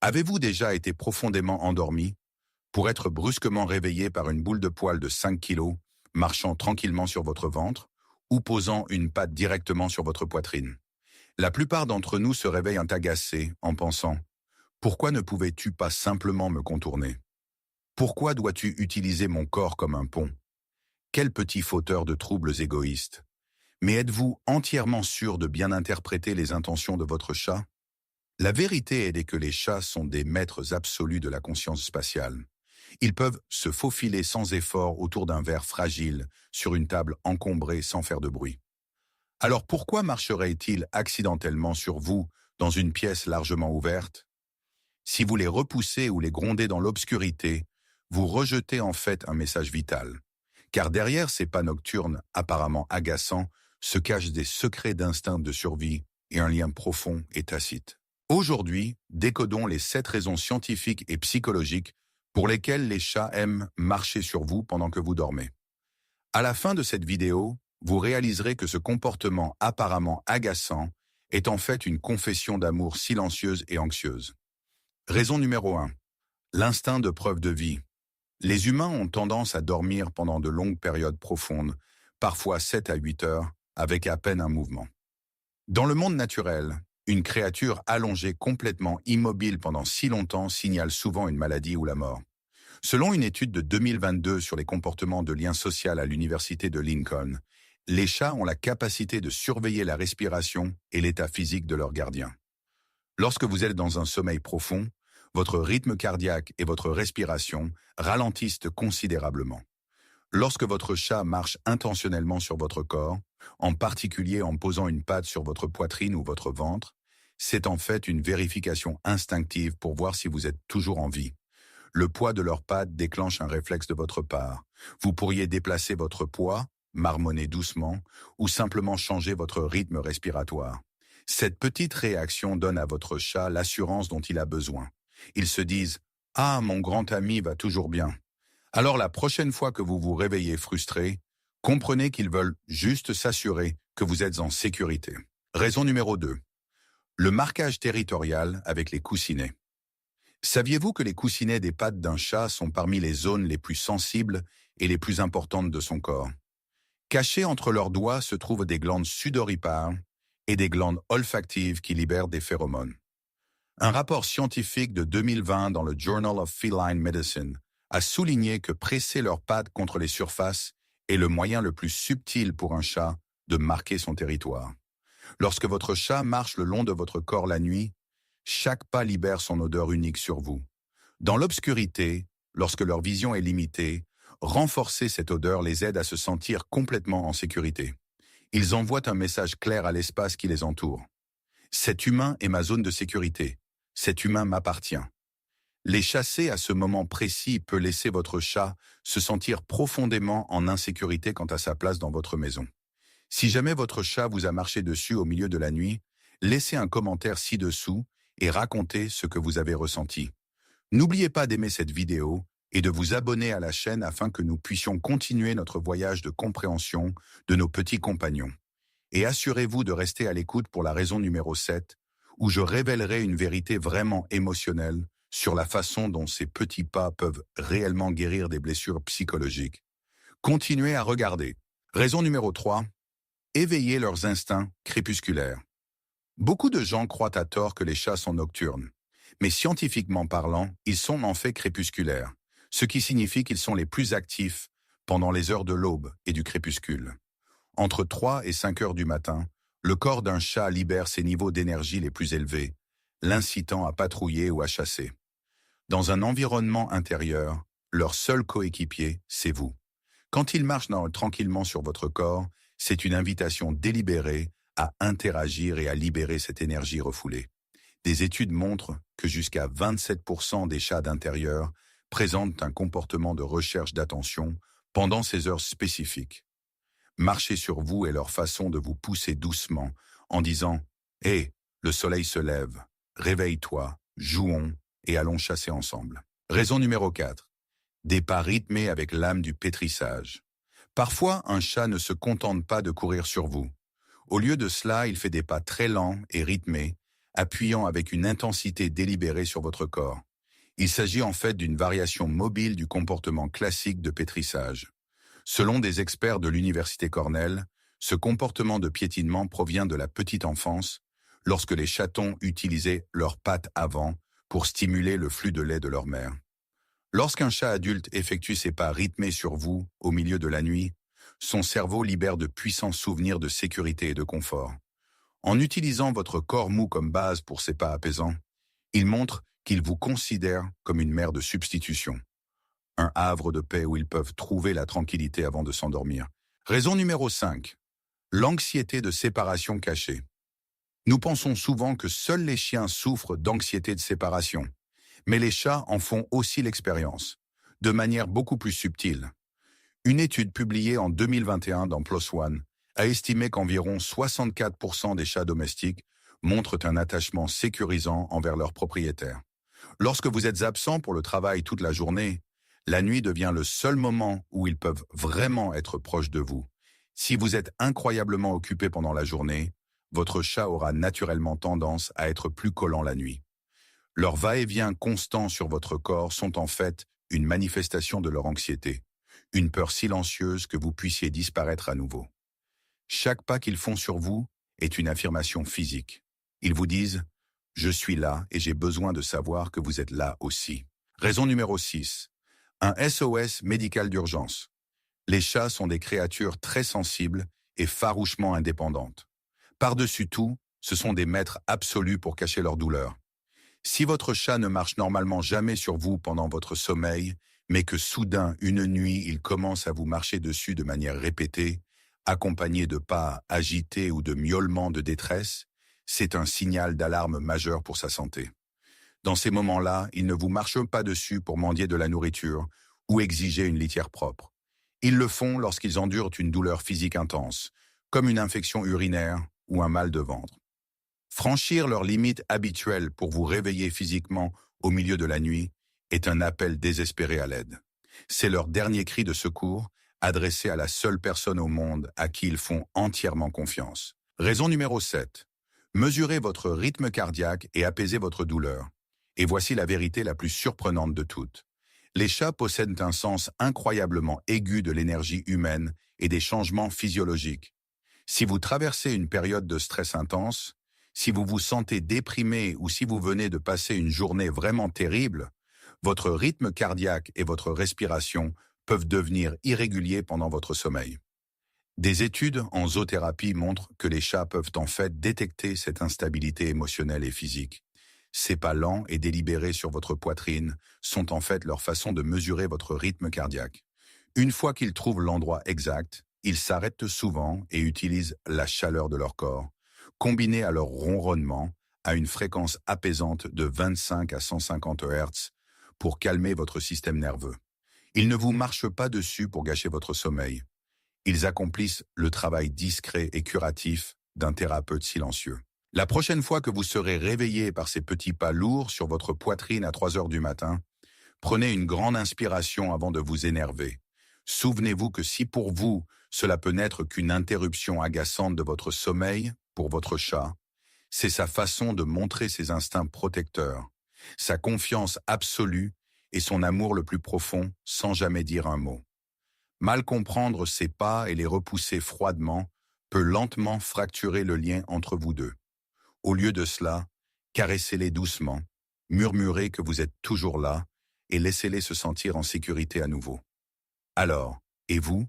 Avez-vous déjà été profondément endormi pour être brusquement réveillé par une boule de poil de 5 kilos marchant tranquillement sur votre ventre ou posant une patte directement sur votre poitrine? La plupart d'entre nous se réveillent agacés en pensant « Pourquoi ne pouvais-tu pas simplement me contourner? Pourquoi dois-tu utiliser mon corps comme un pont? Quel petit fauteur de troubles égoïstes! » Mais êtes-vous entièrement sûr de bien interpréter les intentions de votre chat? La vérité est que les chats sont des maîtres absolus de la conscience spatiale. Ils peuvent se faufiler sans effort autour d'un verre fragile, sur une table encombrée sans faire de bruit. Alors pourquoi marcheraient-ils accidentellement sur vous dans une pièce largement ouverte? Si vous les repoussez ou les grondez dans l'obscurité, vous rejetez en fait un message vital. Car derrière ces pas nocturnes apparemment agaçants se cachent des secrets d'instinct de survie et un lien profond et tacite. Aujourd'hui, décodons les 7 raisons scientifiques et psychologiques pour lesquelles les chats aiment marcher sur vous pendant que vous dormez. À la fin de cette vidéo, vous réaliserez que ce comportement apparemment agaçant est en fait une confession d'amour silencieuse et anxieuse. Raison numéro 1. L'instinct de preuve de vie. Les humains ont tendance à dormir pendant de longues périodes profondes, parfois 7 à 8 heures, avec à peine un mouvement. Dans le monde naturel, une créature allongée complètement immobile pendant si longtemps signale souvent une maladie ou la mort. Selon une étude de 2022 sur les comportements de lien social à l'université de Lincoln, les chats ont la capacité de surveiller la respiration et l'état physique de leurs gardiens. Lorsque vous êtes dans un sommeil profond, votre rythme cardiaque et votre respiration ralentissent considérablement. Lorsque votre chat marche intentionnellement sur votre corps, en particulier en posant une patte sur votre poitrine ou votre ventre, c'est en fait une vérification instinctive pour voir si vous êtes toujours en vie. Le poids de leurs pattes déclenche un réflexe de votre part. Vous pourriez déplacer votre poids, marmonner doucement, ou simplement changer votre rythme respiratoire. Cette petite réaction donne à votre chat l'assurance dont il a besoin. Ils se disent « Ah, mon grand ami va toujours bien ». Alors la prochaine fois que vous vous réveillez frustré, comprenez qu'ils veulent juste s'assurer que vous êtes en sécurité. Raison numéro 2. Le marquage territorial avec les coussinets. Saviez-vous que les coussinets des pattes d'un chat sont parmi les zones les plus sensibles et les plus importantes de son corps? Cachés entre leurs doigts se trouvent des glandes sudoripares et des glandes olfactives qui libèrent des phéromones. Un rapport scientifique de 2020 dans le Journal of Feline Medicine a souligné que presser leurs pattes contre les surfaces est le moyen le plus subtil pour un chat de marquer son territoire. Lorsque votre chat marche le long de votre corps la nuit, chaque pas libère son odeur unique sur vous. Dans l'obscurité, lorsque leur vision est limitée, renforcer cette odeur les aide à se sentir complètement en sécurité. Ils envoient un message clair à l'espace qui les entoure. Cet humain est ma zone de sécurité. Cet humain m'appartient. Les chasser à ce moment précis peut laisser votre chat se sentir profondément en insécurité quant à sa place dans votre maison. Si jamais votre chat vous a marché dessus au milieu de la nuit, laissez un commentaire ci-dessous et racontez ce que vous avez ressenti. N'oubliez pas d'aimer cette vidéo et de vous abonner à la chaîne afin que nous puissions continuer notre voyage de compréhension de nos petits compagnons. Et assurez-vous de rester à l'écoute pour la raison numéro 7, où je révélerai une vérité vraiment émotionnelle sur la façon dont ces petits pas peuvent réellement guérir des blessures psychologiques. Continuez à regarder. Raison numéro 3. Éveiller leurs instincts crépusculaires. Beaucoup de gens croient à tort que les chats sont nocturnes, mais scientifiquement parlant, ils sont en fait crépusculaires, ce qui signifie qu'ils sont les plus actifs pendant les heures de l'aube et du crépuscule. Entre 3 et 5 heures du matin, le corps d'un chat libère ses niveaux d'énergie les plus élevés, l'incitant à patrouiller ou à chasser. Dans un environnement intérieur, leur seul coéquipier, c'est vous. Quand ils marchent tranquillement sur votre corps, c'est une invitation délibérée à interagir et à libérer cette énergie refoulée. Des études montrent que jusqu'à 27% des chats d'intérieur présentent un comportement de recherche d'attention pendant ces heures spécifiques. Marcher sur vous est leur façon de vous pousser doucement en disant « Hé, le soleil se lève, réveille-toi, jouons et allons chasser ensemble ». Raison numéro 4. Des pas rythmés avec l'âme du pétrissage. Parfois, un chat ne se contente pas de courir sur vous. Au lieu de cela, il fait des pas très lents et rythmés, appuyant avec une intensité délibérée sur votre corps. Il s'agit en fait d'une variation mobile du comportement classique de pétrissage. Selon des experts de l'Université Cornell, ce comportement de piétinement provient de la petite enfance, lorsque les chatons utilisaient leurs pattes avant pour stimuler le flux de lait de leur mère. Lorsqu'un chat adulte effectue ses pas rythmés sur vous au milieu de la nuit, son cerveau libère de puissants souvenirs de sécurité et de confort. En utilisant votre corps mou comme base pour ses pas apaisants, il montre qu'il vous considère comme une mère de substitution, un havre de paix où ils peuvent trouver la tranquillité avant de s'endormir. Raison numéro 5. L'anxiété de séparation cachée. Nous pensons souvent que seuls les chiens souffrent d'anxiété de séparation, mais les chats en font aussi l'expérience, de manière beaucoup plus subtile. Une étude publiée en 2021 dans PLOS ONE a estimé qu'environ 64% des chats domestiques montrent un attachement sécurisant envers leurs propriétaires. Lorsque vous êtes absent pour le travail toute la journée, la nuit devient le seul moment où ils peuvent vraiment être proches de vous. Si vous êtes incroyablement occupé pendant la journée, votre chat aura naturellement tendance à être plus collant la nuit. Leurs va-et-vient constants sur votre corps sont en fait une manifestation de leur anxiété, une peur silencieuse que vous puissiez disparaître à nouveau. Chaque pas qu'ils font sur vous est une affirmation physique. Ils vous disent « Je suis là et j'ai besoin de savoir que vous êtes là aussi ». Raison numéro 6. Un SOS médical d'urgence. Les chats sont des créatures très sensibles et farouchement indépendantes. Par-dessus tout, ce sont des maîtres absolus pour cacher leur douleur. Si votre chat ne marche normalement jamais sur vous pendant votre sommeil, mais que soudain, une nuit, il commence à vous marcher dessus de manière répétée, accompagné de pas agités ou de miaulements de détresse, c'est un signal d'alarme majeur pour sa santé. Dans ces moments-là, ils ne vous marchent pas dessus pour mendier de la nourriture ou exiger une litière propre. Ils le font lorsqu'ils endurent une douleur physique intense, comme une infection urinaire ou un mal de ventre. Franchir leurs limites habituelles pour vous réveiller physiquement au milieu de la nuit est un appel désespéré à l'aide. C'est leur dernier cri de secours adressé à la seule personne au monde à qui ils font entièrement confiance. Raison numéro 7. Mesurez votre rythme cardiaque et apaisez votre douleur. Et voici la vérité la plus surprenante de toutes. Les chats possèdent un sens incroyablement aigu de l'énergie humaine et des changements physiologiques. Si vous traversez une période de stress intense, si vous vous sentez déprimé ou si vous venez de passer une journée vraiment terrible, votre rythme cardiaque et votre respiration peuvent devenir irréguliers pendant votre sommeil. Des études en zoothérapie montrent que les chats peuvent en fait détecter cette instabilité émotionnelle et physique. Ces pas lents et délibérés sur votre poitrine sont en fait leur façon de mesurer votre rythme cardiaque. Une fois qu'ils trouvent l'endroit exact, ils s'arrêtent souvent et utilisent la chaleur de leur corps, combinée à leur ronronnement, à une fréquence apaisante de 25 à 150 Hz pour calmer votre système nerveux. Ils ne vous marchent pas dessus pour gâcher votre sommeil. Ils accomplissent le travail discret et curatif d'un thérapeute silencieux. La prochaine fois que vous serez réveillé par ces petits pas lourds sur votre poitrine à 3 heures du matin, prenez une grande inspiration avant de vous énerver. Souvenez-vous que si pour vous, cela peut n'être qu'une interruption agaçante de votre sommeil, pour votre chat, c'est sa façon de montrer ses instincts protecteurs, sa confiance absolue et son amour le plus profond sans jamais dire un mot. Mal comprendre ces pas et les repousser froidement peut lentement fracturer le lien entre vous deux. Au lieu de cela, caressez-les doucement, murmurez que vous êtes toujours là et laissez-les se sentir en sécurité à nouveau. Alors, et vous?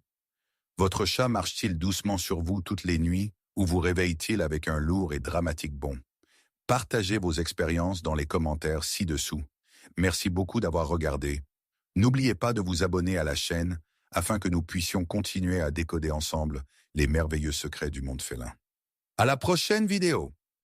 Votre chat marche-t-il doucement sur vous toutes les nuits ou vous réveille-t-il avec un lourd et dramatique bond? Partagez vos expériences dans les commentaires ci-dessous. Merci beaucoup d'avoir regardé. N'oubliez pas de vous abonner à la chaîne afin que nous puissions continuer à décoder ensemble les merveilleux secrets du monde félin. À la prochaine vidéo!